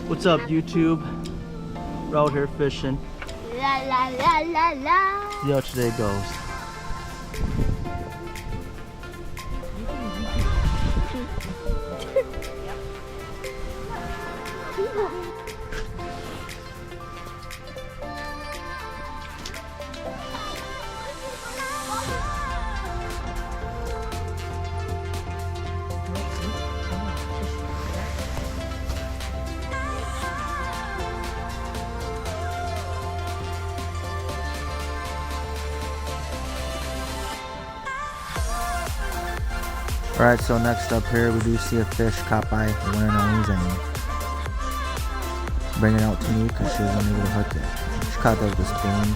What's up, YouTube? We're out here fishing. La la la la la. See how today goes. Alright, so next up here we do see a fish caught by the one and only Zane. Bring it out to me because she was unable to hook it. She caught that with a spoon.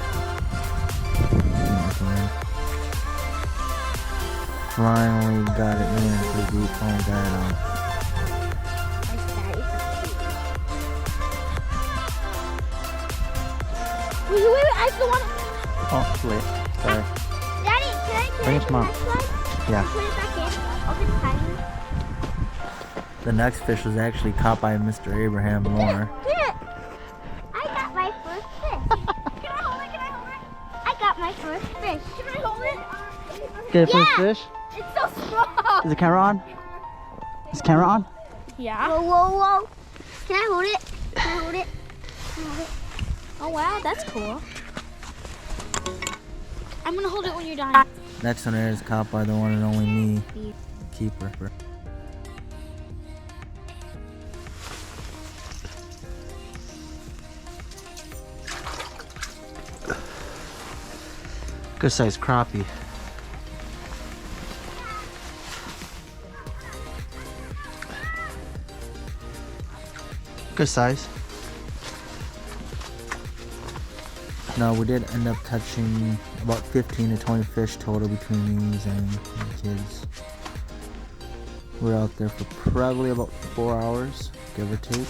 Finally got it in pretty deep. Finally got it out. Wait, I still want it. Oh, wait. Sorry. Daddy, can I Bring it to Mom. Yeah. put it back in? I'll get the timer. The next fish was actually caught by Mr. Abraham Moore. I got my first fish. Can I hold it? Can I hold it? I got my first fish. Can I hold it? Get a first fish? It's so small. Is the camera on? Is the camera on? Yeah. Whoa, whoa, whoa. Can I hold it? Can I hold it? Can I hold it? Oh, wow. That's cool. I'm going to hold it when you're done. Next one there is caught by the one and only me, keeper. Good size crappie. Good size. No, we did end up catching about 15 to 20 fish total between me and the kids. We were out there for probably about 4 hours, give or take.